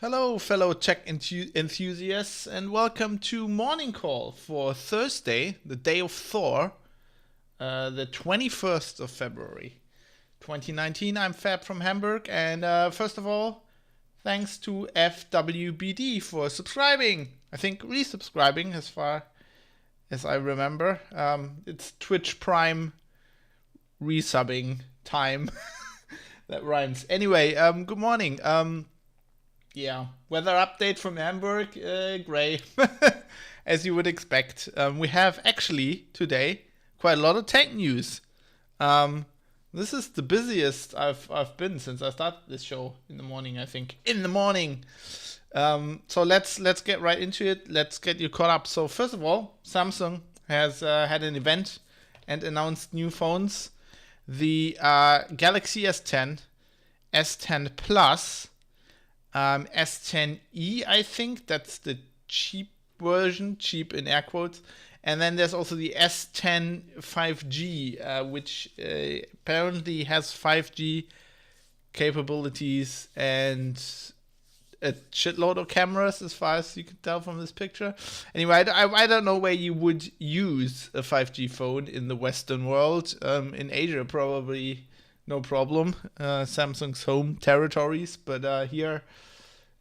Hello, fellow tech enthusiasts, and welcome to Morning Call for Thursday, the day of Thor, the 21st of February, 2019. I'm Fab from Hamburg, and first of all, thanks to FWBD for subscribing. I think resubscribing as far as I remember. It's Twitch Prime resubbing time. That rhymes. Anyway, good morning. Yeah, weather update from Hamburg, gray, as you would expect. We have actually today quite a lot of tech news. This is the busiest I've been since I started this show in the morning. I think in the morning. So let's get right into it. Let's get you caught up. So first of all, Samsung has had an event and announced new phones. The Galaxy S10, S10 Plus. S10e, I think that's the cheap version, cheap in air quotes, and then there's also the S10 5G, which apparently has 5G capabilities and a shitload of cameras, as far as you can tell from this picture. Anyway, I don't know where you would use a 5G phone in the Western world. In Asia, probably no problem. Samsung's home territories, but here,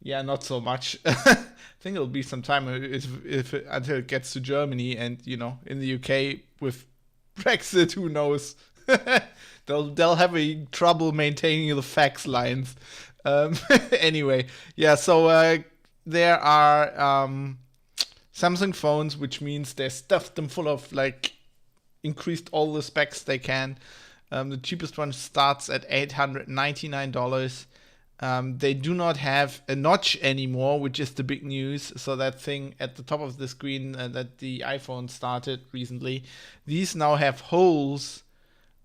yeah, not so much. I think it'll be some time until it gets to Germany, and in the UK with Brexit, who knows? they'll have a trouble maintaining the fax lines. Anyway, yeah. So there are Samsung phones, which means they stuffed them full of increased all the specs they can. The cheapest one starts at $899. They do not have a notch anymore, which is the big news. So that thing at the top of the screen that the iPhone started recently, these now have holes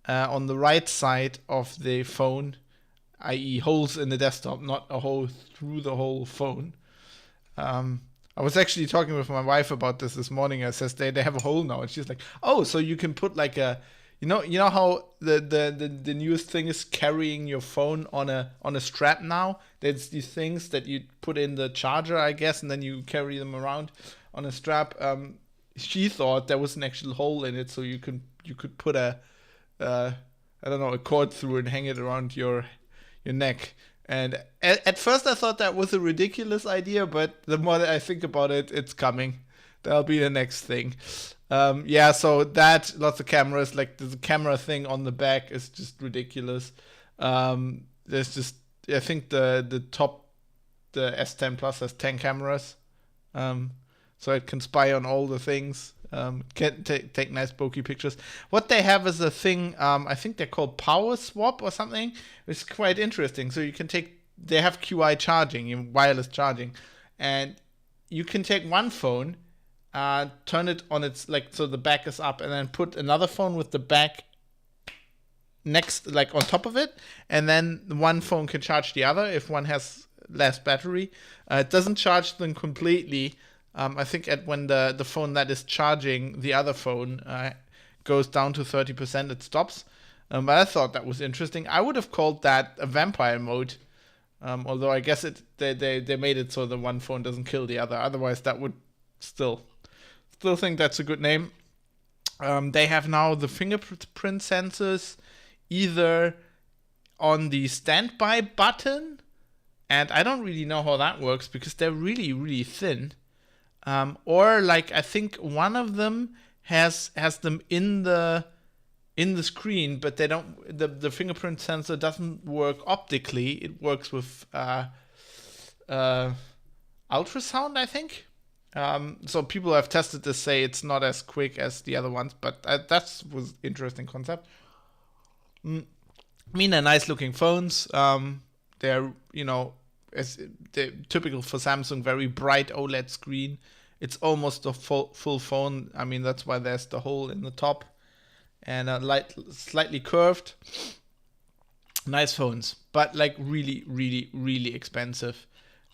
on the right side of the phone, i.e. holes in the desktop, not a hole through the whole phone. I was actually talking with my wife about this morning. I says they have a hole now, and she's like, "Oh, so you can put like a." You know how the newest thing is carrying your phone on a strap now? There's these things that you put in the charger, I guess, and then you carry them around on a strap. She thought there was an actual hole in it, so you could put a cord through and hang it around your neck. And at first I thought that was a ridiculous idea, but the more that I think about it, it's coming. That'll be the next thing. Yeah, so that, lots of cameras, like the camera thing on the back is just ridiculous. There's just, I think the S10 Plus has 10 cameras. So it can spy on all the things. Can take nice bulky pictures. What they have is a thing, I think they're called Power Swap or something. It's quite interesting. So you can they have QI charging, wireless charging, and you can take one phone, turn it on its, so the back is up, and then put another phone with the back next, on top of it, and then one phone can charge the other if one has less battery. It doesn't charge them completely. I think when the phone that is charging the other phone goes down to 30%, it stops. But I thought that was interesting. I would have called that a vampire mode, although I guess they made it so the one phone doesn't kill the other. Otherwise, that would still think that's a good name. They have now the fingerprint sensors either on the standby button, and I don't really know how that works because they're really, really thin. Or like I think one of them has them in the screen, but they don't. The fingerprint sensor doesn't work optically. It works with ultrasound, I think. So people who have tested this say it's not as quick as the other ones, but that was interesting concept. I mean, they're nice looking phones. They're, they're typical for Samsung, very bright OLED screen. It's almost a full phone. I mean, that's why there's the hole in the top and slightly curved. Nice phones, but like really, really, really expensive.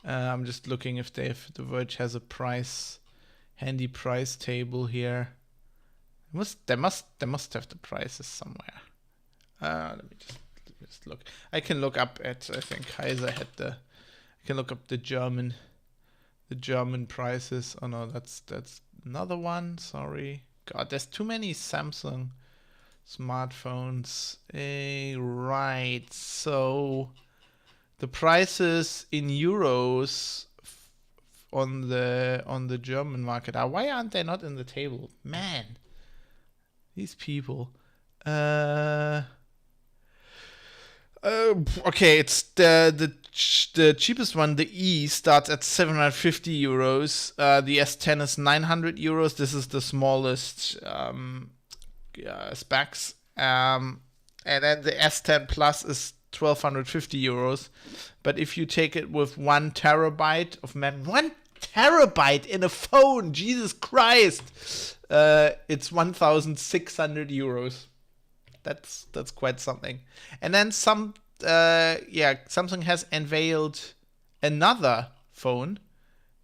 I'm just looking if The Verge has a handy price table here. They must have the prices somewhere. Let me just look. I can look up at, I think Heise had I can look up the German prices. Oh no, that's another one. Sorry. God, there's too many Samsung smartphones. Right. So the prices in euros on the German market are, why aren't they not in the table? Man, these people. Okay, it's the cheapest one. The E starts at 750 euros. The S10 is 900 euros. This is the smallest specs. And then the S10 Plus is 1250 euros. But if you take it with 1 terabyte of memory, 1 terabyte in a phone, Jesus Christ, it's 1,600 euros. That's quite something. And then Samsung has unveiled another phone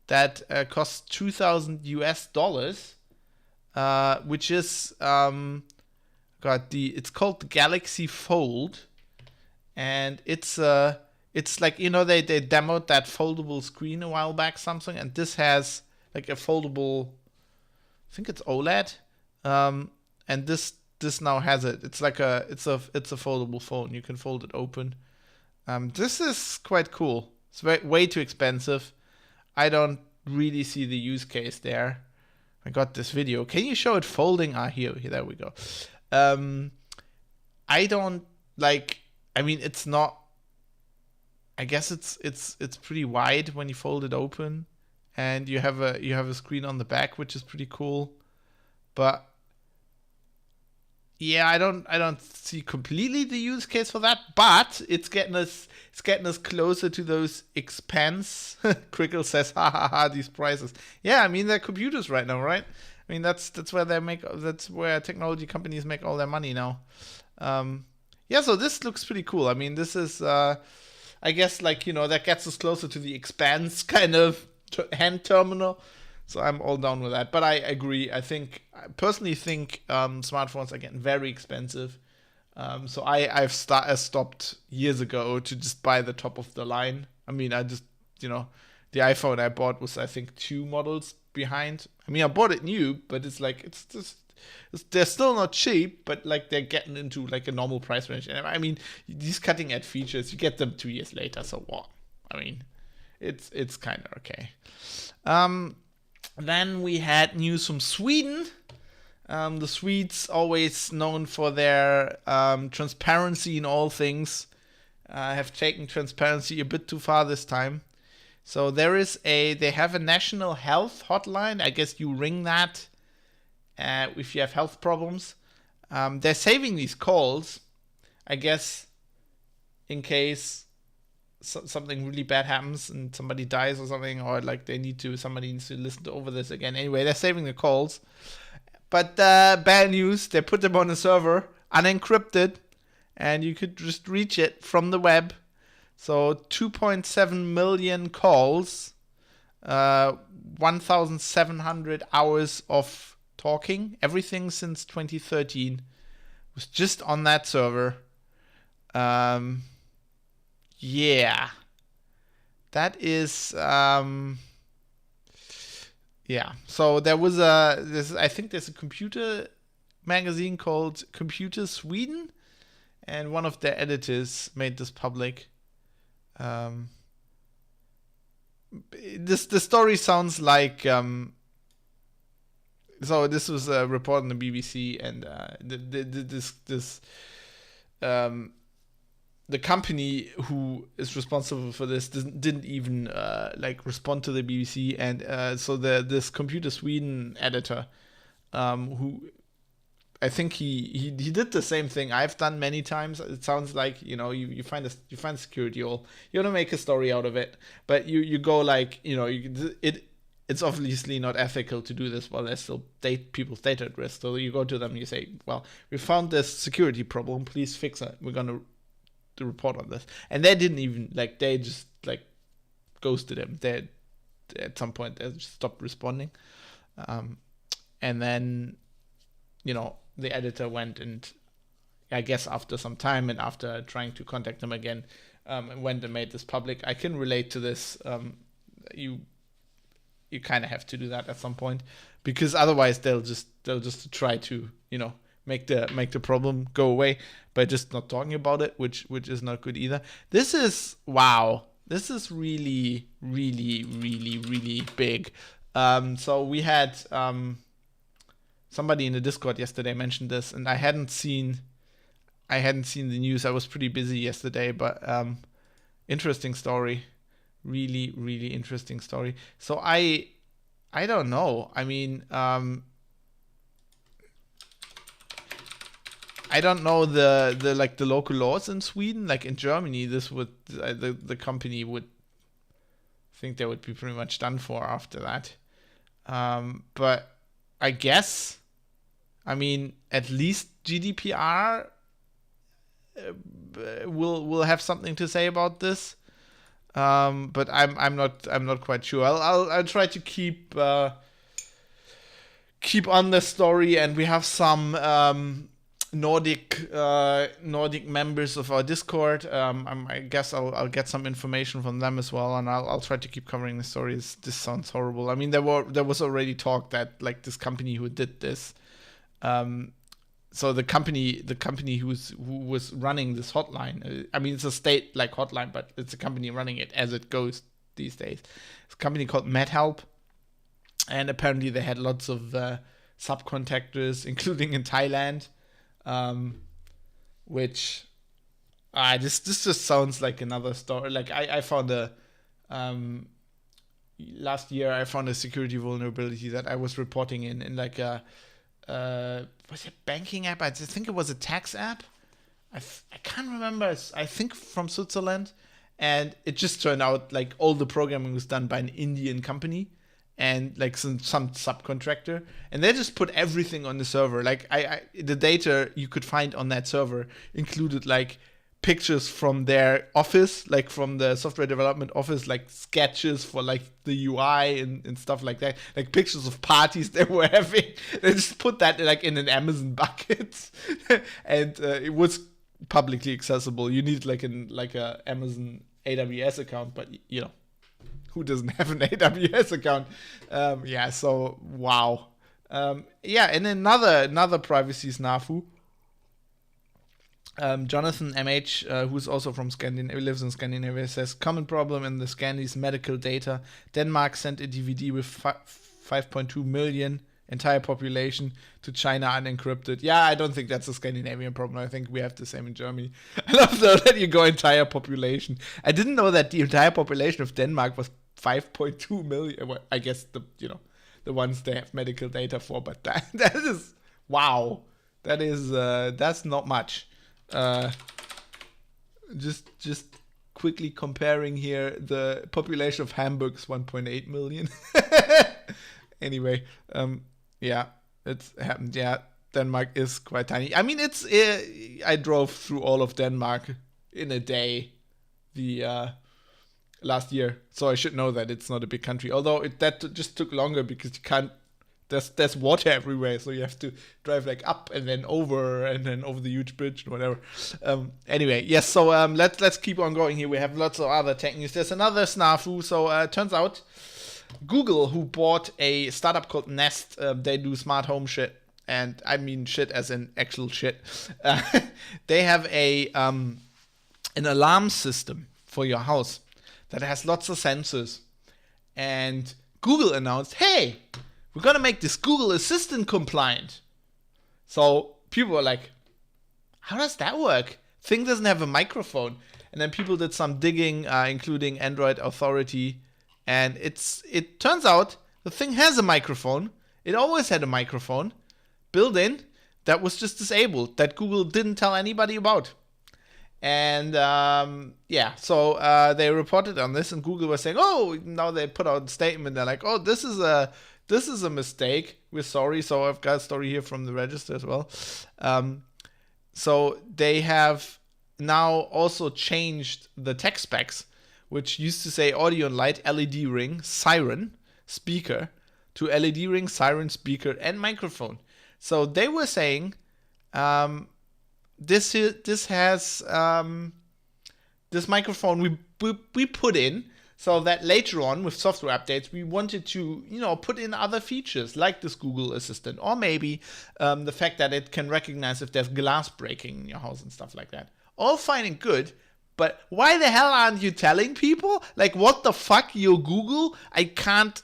that costs $2,000, which is it's called the Galaxy Fold, and it's like, they demoed that foldable screen a while back, Samsung, and this has like a foldable, I think it's OLED, and this now has it. It's like it's a foldable phone. You can fold it open. This is quite cool. It's way too expensive. I don't really see the use case there. I got this video. Can you show it folding? Here, there we go. I don't like. I mean, it's not. I guess it's pretty wide when you fold it open, and you have a screen on the back, which is pretty cool, but. Yeah, I don't see completely the use case for that, but it's getting us closer to those expense. Crickle says, ha ha ha, these prices. Yeah, I mean, they're computers right now, right? I mean, that's where that's where technology companies make all their money now. So this looks pretty cool. I mean, this is I guess, like, that gets us closer to the expanse kind of hand terminal. So I'm all down with that. But I agree. I personally think smartphones are getting very expensive. So I've stopped years ago to just buy the top of the line. I mean, I just, the iPhone I bought was, I think, 2 models behind. I mean, I bought it new, but it's like, they're still not cheap, but like they're getting into like a normal price range. And I mean, these cutting edge features, you get them 2 years later. So what? I mean, it's kind of okay. Then we had news from Sweden. The Swedes, always known for their transparency in all things, have taken transparency a bit too far this time. So they have a national health hotline. I guess you ring that if you have health problems. They're saving these calls, I guess, in case something really bad happens and somebody dies or something, or like somebody needs to listen over this again. Anyway, they're saving the calls. But bad news, they put them on a server, unencrypted, and you could just reach it from the web. So 2.7 million calls, 1,700 hours of talking, everything since 2013 was just on that server. Yeah, that is, so there was I think there's a computer magazine called Computer Sweden, and one of their editors made this public. The story sounds like so this was a report on the BBC, and the company who is responsible for this didn't even like respond to the BBC, and so this Computer Sweden editor, who I think he did the same thing I've done many times. It sounds like, you find a security hole, you want to make a story out of it, but you go like, it's obviously not ethical to do this while there's still people's data at risk. So you go to them and you say, well, we found this security problem, please fix it. We're gonna do a report on this. And they didn't even they just ghosted him. They at some point they just stopped responding, and then the editor went, and I guess after some time and after trying to contact them again, went and made this public. I can relate to this. You kind of have to do that at some point, because otherwise they'll just try to make the problem go away by just not talking about it, which is not good either. This is really, really, really, really big. So we had somebody in the Discord yesterday mentioned this, and I hadn't seen the news. I was pretty busy yesterday, but interesting story. Really, really interesting story. So I don't know. I mean, I don't know the local laws in Sweden. Like in Germany, this would the company would think they would be pretty much done for after that. But I guess, I mean, at least GDPR will have something to say about this. But I'm not quite sure. I'll try to keep on the story, and we have some Nordic members of our Discord. I guess I'll get some information from them as well, and I'll try to keep covering the stories. This sounds horrible. I mean, there was already talk that this company who did this, so the company who was running this hotline. I mean, it's a state hotline, but it's a company running it as it goes these days. It's a company called MedHelp, and apparently they had lots of subcontractors, including in Thailand. Which this just sounds like another story. I found last year I found a security vulnerability that I was reporting in a was it banking app? I think it was a tax app. I can't remember. I think from Switzerland, and it just turned out all the programming was done by an Indian company and some subcontractor, and they just put everything on the server. The data you could find on that server included pictures from their office, from the software development office, sketches for the UI and stuff like that, pictures of parties they were having. They just put that in an Amazon bucket, and it was publicly accessible. You need a Amazon AWS account, but who doesn't have an AWS account? So wow. And another privacy snafu. Jonathan MH, who's also from Scandinavia, lives in Scandinavia, says, common problem in the Scandis medical data. Denmark sent a DVD with 5.2 million entire population to China unencrypted. Yeah, I don't think that's a Scandinavian problem. I think we have the same in Germany. I love though that you go entire population. I didn't know that the entire population of Denmark was 5.2 million. Well, I guess the ones they have medical data for, but that is wow. That is that's not much. Just quickly comparing here, the population of Hamburg is 1.8 million. Anyway, it's happened. Yeah, Denmark is quite tiny. I mean, I drove through all of Denmark in a day the last year, so I should know that it's not a big country. Although that just took longer because you can't. There's water everywhere, so you have to drive up and then over the huge bridge and whatever. Anyway, yes. So let's keep on going here. We have lots of other tech news. There's another snafu. So turns out Google, who bought a startup called Nest, they do smart home shit, and I mean shit as in actual shit. They have an alarm system for your house that has lots of sensors. And Google announced, hey, we're going to make this Google Assistant compliant. So people were like, how does that work? Thing doesn't have a microphone. And then people did some digging, including Android Authority. And it turns out the thing has a microphone. It always had a microphone built in that was just disabled, that Google didn't tell anybody about. And so they reported on this, and Google was saying, oh, now they put out a statement. They're like, oh, this is a mistake. We're sorry. So I've got a story here from the Register as well. So they have now also changed the tech specs, which used to say audio and light, LED ring, siren, speaker, to LED ring, siren, speaker, and microphone. So they were saying, this has this microphone we put in so that later on with software updates we wanted to put in other features like this Google Assistant, or maybe the fact that it can recognize if there's glass breaking in your house and stuff like that. All fine and good, but why the hell aren't you telling people? Like, what the fuck, you Google? I can't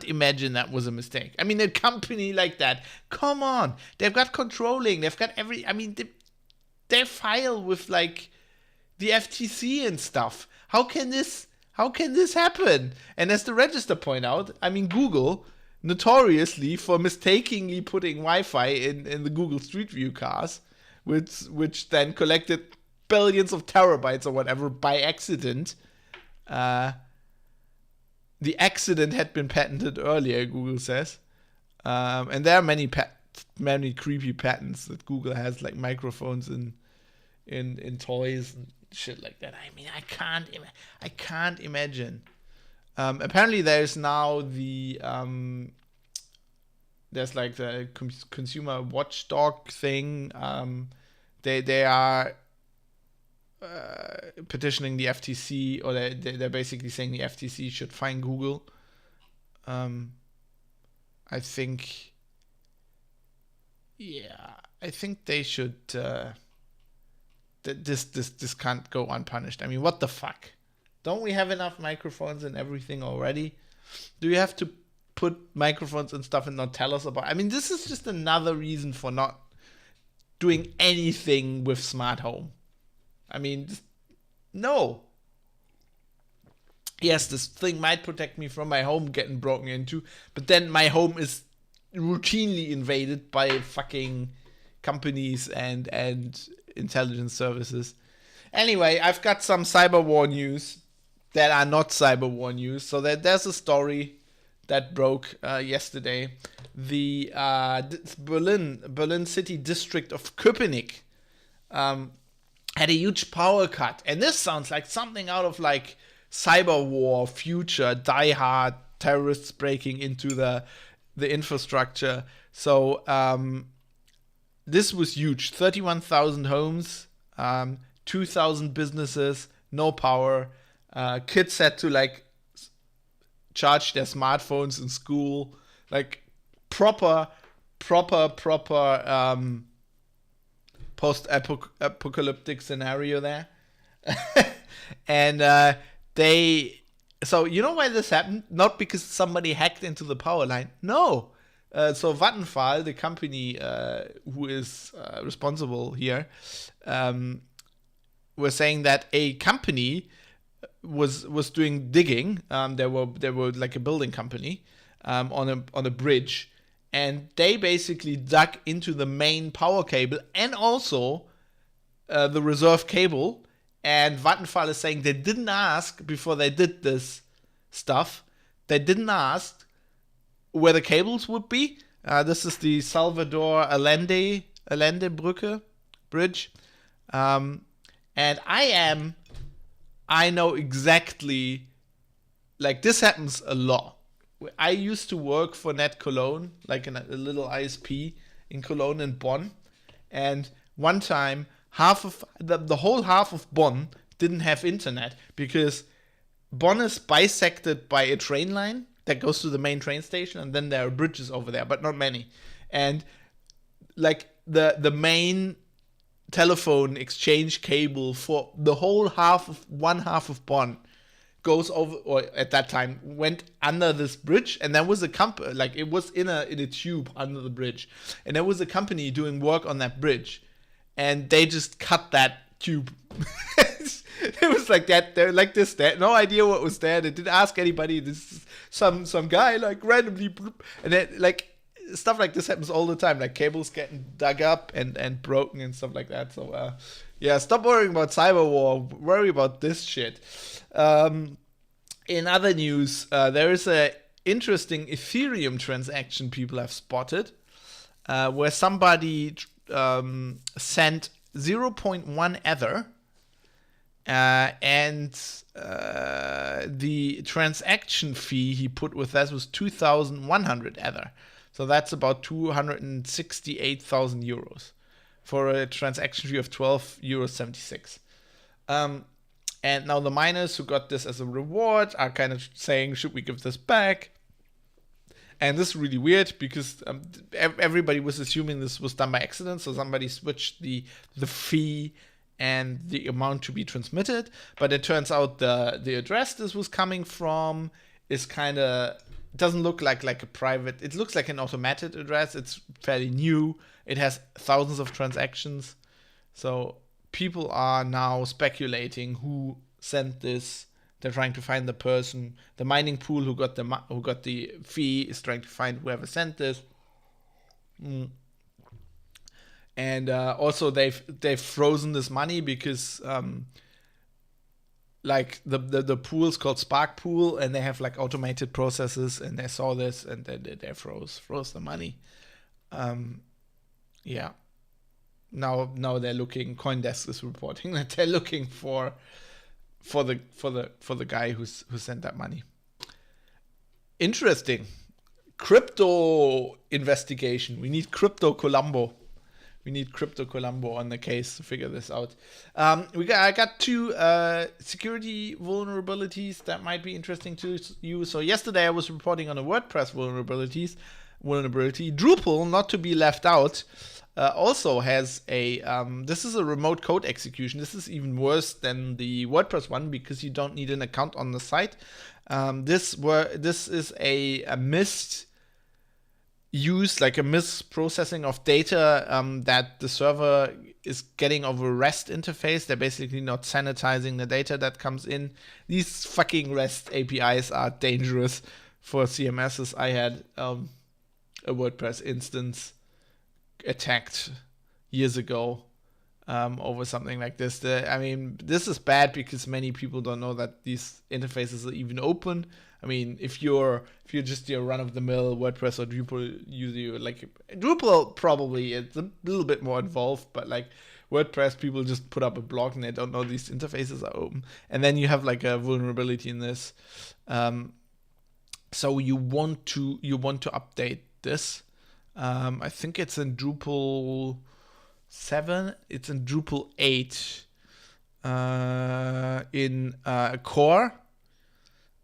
imagine that was a mistake. I mean, a company like that, come on, they've got controlling, they've got they file with like the FTC and stuff. How can this happen? And as the Register point out, I mean, Google notoriously for mistakenly putting Wi-Fi in the Google Street View cars, which then collected billions of terabytes or whatever by accident. The accident had been patented earlier, Google says, and there are many creepy patents that Google has, like microphones in toys and shit like that. I mean, I can't imagine. Apparently, there's now there's like the consumer watchdog thing. They are petitioning the FTC, or they're basically saying the FTC should fine Google. I think they should. This can't go unpunished. I mean, what the fuck? Don't we have enough microphones and everything already? Do you have to put microphones and stuff and not tell us about? I mean, this is just another reason for not doing anything with smart home. I mean, no. Yes, this thing might protect me from my home getting broken into, but then my home is routinely invaded by fucking companies and intelligence services. Anyway, I've got some cyber war news that are not cyber war news. So there's a story that broke yesterday. The Berlin city district of Köpenick had a huge power cut, and this sounds like something out of like cyber war future, Die Hard, terrorists breaking into the infrastructure. So this was huge. 31,000 homes, 2,000 businesses, no power. Kids had to like charge their smartphones in school, like proper post-apocalyptic scenario there. And so you know why this happened? Not because somebody hacked into the power line. No. So Vattenfall, the company who is responsible here, was saying that a company was doing digging. They were like a building company on a bridge, and they basically dug into the main power cable and also the reserve cable. And Vattenfall is saying they didn't ask before they did this stuff. They didn't ask where the cables would be. This is the Salvador Allende Brücke bridge. And I know exactly, like this happens a lot. I used to work for Net Cologne, like in a little ISP in Cologne and Bonn. And one time, half of the whole half of Bonn didn't have internet because Bonn is bisected by a train line that goes to the main train station, and then there are bridges over there, but not many. And like the main telephone exchange cable for the whole one half of Bonn goes over, or at that time went under this bridge, and there was a company, like it was in a tube under the bridge, and there was a company doing work on that bridge, and they just cut that tube. It was like that. They're like this. They had no idea what was there. They didn't ask anybody. This is some guy like randomly, bloop, and then like stuff like this happens all the time. Like cables getting dug up and broken and stuff like that. So yeah, stop worrying about cyber war. Worry about this shit. In other news, there is a interesting Ethereum transaction people have spotted, where somebody sent 0.1 Ether. And the transaction fee he put with that was 2,100 Ether. So that's about 268,000 euros for a transaction fee of 12.76 euros. And now the miners who got this as a reward are kind of saying, should we give this back? And this is really weird because everybody was assuming this was done by accident. So somebody switched the fee and the amount to be transmitted, but it turns out the address this was coming from is kind of doesn't look like a private. It looks like an automated address. It's fairly new. It has thousands of transactions, so people are now speculating who sent this. They're trying to find the person. The mining pool who got the fee is trying to find whoever sent this. And also they've frozen this money because like the pool's called Spark Pool, and they have like automated processes, and they saw this and they froze the money. Yeah. Now they're looking. CoinDesk is reporting that they're looking for the guy who sent that money. Interesting. Crypto investigation. We need Crypto Colombo. We need Crypto Colombo on the case to figure this out. I got two security vulnerabilities that might be interesting to you. So yesterday I was reporting on a WordPress vulnerability. Drupal, not to be left out, also has a this is a remote code execution. This is even worse than the WordPress one because you don't need an account on the site. This is a missed use, like a misprocessing of data that the server is getting over a REST interface. They're basically not sanitizing the data that comes in. These fucking REST APIs are dangerous for CMSs. I had a WordPress instance attacked years ago over something like this. This is bad because many people don't know that these interfaces are even open. I mean, if you're just your run-of-the-mill WordPress or Drupal user, like Drupal probably it's a little bit more involved, but like WordPress, people just put up a blog and they don't know these interfaces are open, and then you have like a vulnerability in this. So you want to update this. I think it's in Drupal 7. It's in Drupal 8 in core.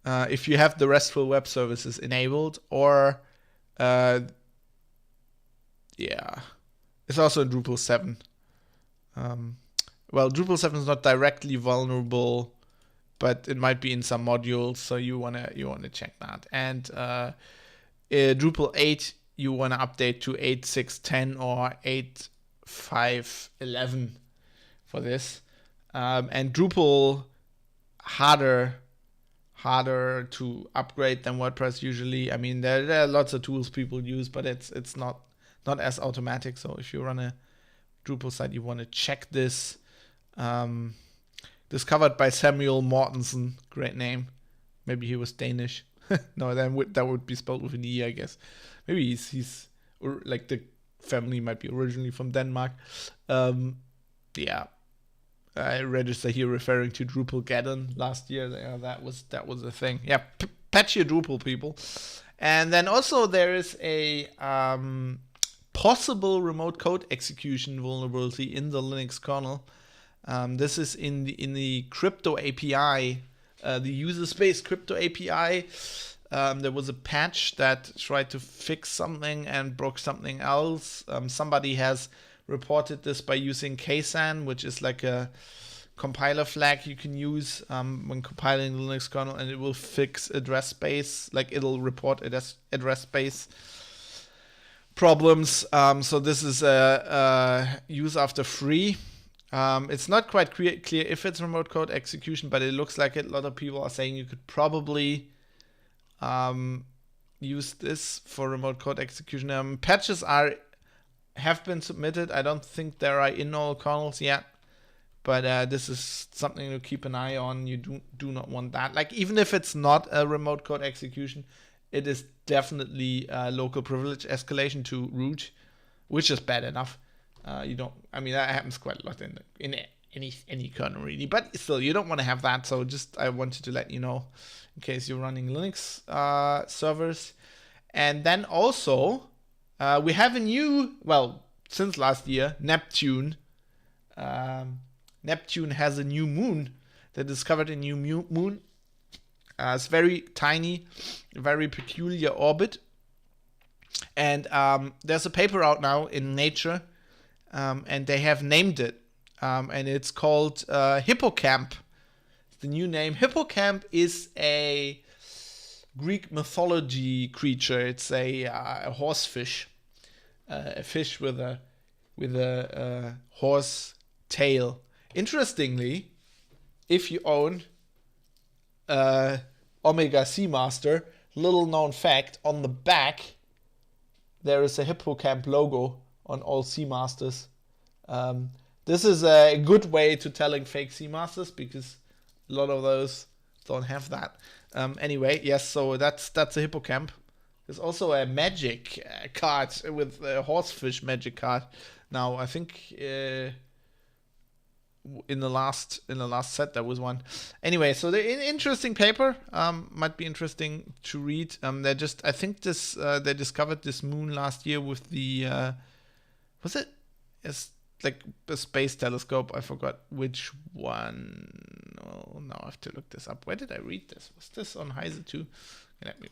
If you have the RESTful web services enabled, or it's also in Drupal 7. Drupal 7 is not directly vulnerable, but it might be in some modules, so you wanna check that. And Drupal 8, you wanna update to 8.6.10 or 8.5.11 for this. And Drupal harder to upgrade than WordPress usually. I mean, there are lots of tools people use, but it's not as automatic. So if you run a Drupal site, you want to check this. Discovered by Samuel Mortensen, great name. Maybe he was Danish. No, that would be spelled with an E, I guess. Maybe he's like the family might be originally from Denmark. I register here referring to Drupalgeddon last year. That was a thing. Yeah, patch your Drupal, people. And then also there is a possible remote code execution vulnerability in the Linux kernel. This is in the crypto API, the user space crypto API. There was a patch that tried to fix something and broke something else. Somebody has reported this by using KSAN, which is like a compiler flag you can use when compiling the Linux kernel, and it will fix address space. Like, it'll report address space problems. So this is a use after free. It's not quite clear if it's remote code execution, but it looks like it. A lot of people are saying you could probably use this for remote code execution. Patches have been submitted. I don't think there are in all kernels yet, but this is something to keep an eye on. You do not want that. Like, even if it's not a remote code execution, it is definitely local privilege escalation to root, which is bad enough. That happens quite a lot in any kernel really, but still, you don't want to have that. So I wanted to let you know in case you're running Linux servers. And then also we have a new, since last year, Neptune. Neptune has a new moon. They discovered a new moon. It's very tiny, very peculiar orbit. And there's a paper out now in Nature, and they have named it. And it's called Hippocamp. The new name. Hippocamp is a Greek mythology creature. It's a horsefish, a fish with a horse tail. Interestingly, if you own Omega Seamaster, little known fact, on the back there is a Hippocamp logo on all Seamasters. This is a good way to telling fake Seamasters, because a lot of those don't have that. Anyway, yes, so that's a Hippocamp. There's also a magic card with a horsefish magic card. Now, I think in the last set there was one. Anyway, so the interesting paper, might be interesting to read. They discovered this moon last year with the was it? It's like a space telescope. I forgot which one. Oh, now I have to look this up. Where did I read this? Was this on Heise too? Let me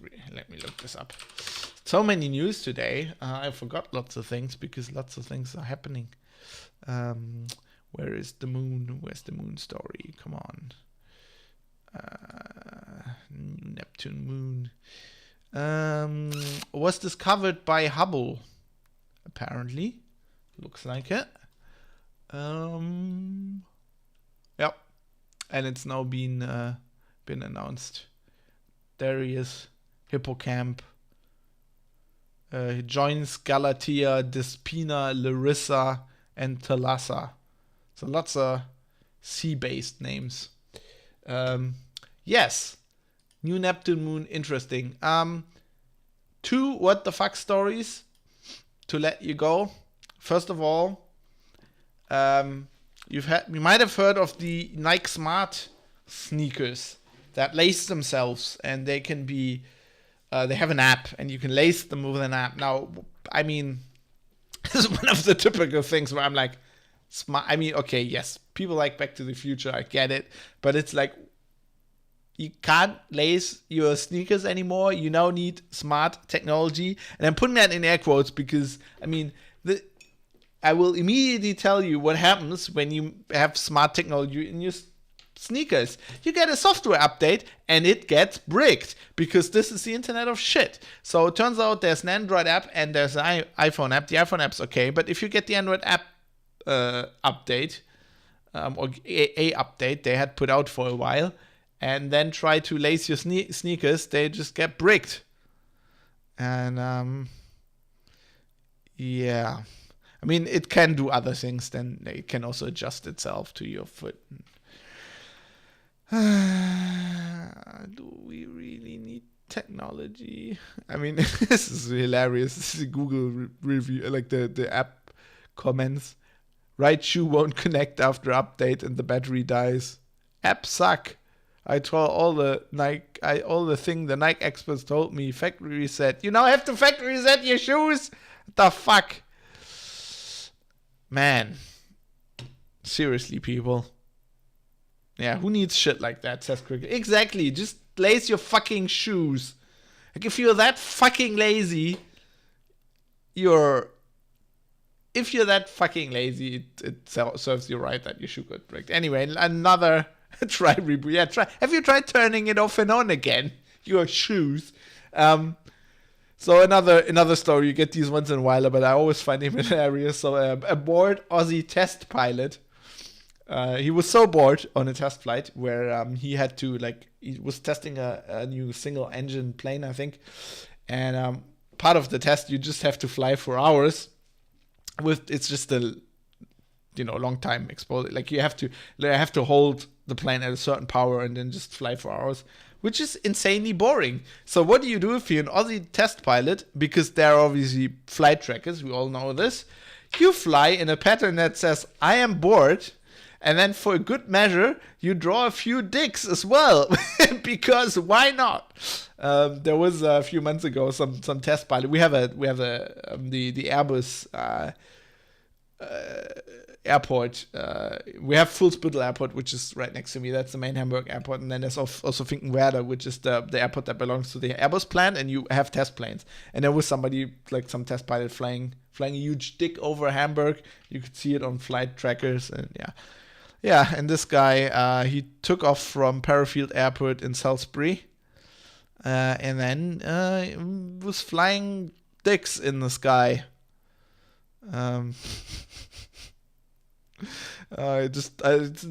look this up. So many news today. I forgot lots of things because lots of things are happening. Where is the moon? Where's the moon story? Come on. Neptune moon. Was discovered by Hubble, apparently. Looks like it. Yep. And it's now been announced. There he is. Hippocamp. He joins Galatea, Despina, Larissa, and Thalassa. So lots of sea-based names. Yes. New Neptune moon, interesting. 2 what the fuck stories to let you go. First of all, you might have heard of the Nike Smart sneakers that lace themselves, and they can be they have an app, and you can lace them with an app. Now, I mean, this is one of the typical things where I'm like, smart. I mean, okay, yes, people like Back to the Future, I get it, but it's like, you can't lace your sneakers anymore. You now need smart technology, and I'm putting that in air quotes because, I mean, I will immediately tell you what happens when you have smart technology in your sneakers. You get a software update and it gets bricked, because this is the Internet of shit. So it turns out there's an Android app and there's an iPhone app. The iPhone app's okay, but if you get the Android app update, or a update they had put out for a while, and then try to lace your sneakers, they just get bricked. And yeah. I mean, it can do other things, then it can also adjust itself to your foot. Do we really need technology? I mean, this is hilarious. This is a Google review, like the app comments. Right shoe won't connect after update and the battery dies. Apps suck. I tried all the Nike experts told me. Factory reset. You now have to factory reset your shoes. What the fuck? Man. Seriously, people. Yeah, who needs shit like that, says Cricket. Exactly. Just lace your fucking shoes. Like, if you're that fucking lazy, if you're that fucking lazy, it serves you right that you should get wrecked. Anyway, another try reboot. Yeah, try. Have you tried turning it off and on again? Your shoes. So another story. You get these once in a while, but I always find him hilarious. So a bored Aussie test pilot. He was so bored on a test flight where he had to, like, he was testing a new single engine plane, I think, and part of the test you just have to fly for hours. It's just a long time exposure. Like, you have to hold the plane at a certain power and then just fly for hours, which is insanely boring. So what do you do if you're an Aussie test pilot? Because there are obviously flight trackers, we all know this. You fly in a pattern that says, I am bored, and then for a good measure, you draw a few dicks as well. Because why not? There was a few months ago some test pilot. We have the Airbus airport. We have Fuhlsbüttel Airport, which is right next to me. That's the main Hamburg airport. And then there's also Finkenwerder, which is the airport that belongs to the Airbus plant, and you have test planes. And there was somebody, like some test pilot, flying a huge dick over Hamburg. You could see it on flight trackers, and yeah. And this guy, he took off from Parafield Airport in Salisbury, and then was flying dicks in the sky. The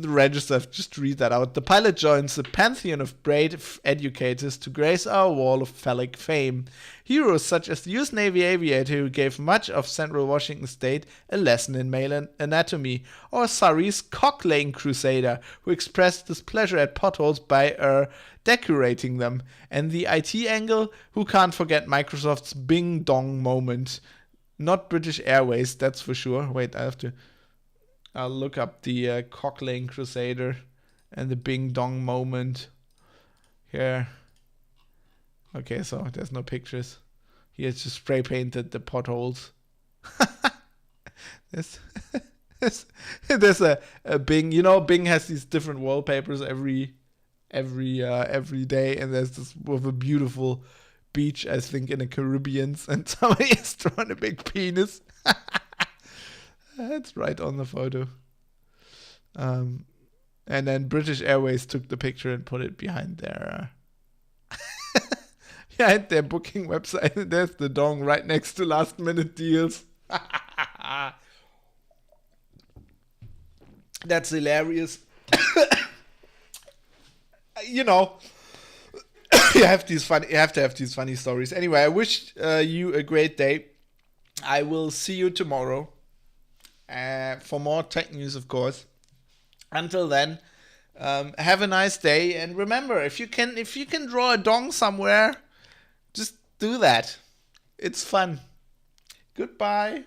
register, just read that out. The pilot joins the pantheon of brave educators to grace our wall of phallic fame. Heroes such as the US Navy aviator who gave much of central Washington state a lesson in male anatomy, or Surrey's cock-laying crusader who expressed displeasure at potholes by decorating them, and the IT angle who can't forget Microsoft's Bing Dong moment. Not British Airways, that's for sure. Wait, I'll look up the cock-laying crusader and the Bing Dong moment here. Okay, so there's no pictures. He has just spray painted the potholes. there's a Bing. Bing has these different wallpapers every day, and there's this with a beautiful beach, I think, in the Caribbean, and somebody has drawn a big penis. That's right on the photo. And then British Airways took the picture and put it behind their their booking website. There's the dong right next to last minute deals. That's hilarious. You have to have these funny stories. Anyway, I wish you a great day. I will see you tomorrow for more tech news, of course. Until then, have a nice day, and remember, if you can draw a dong somewhere, just do that. It's fun. Goodbye.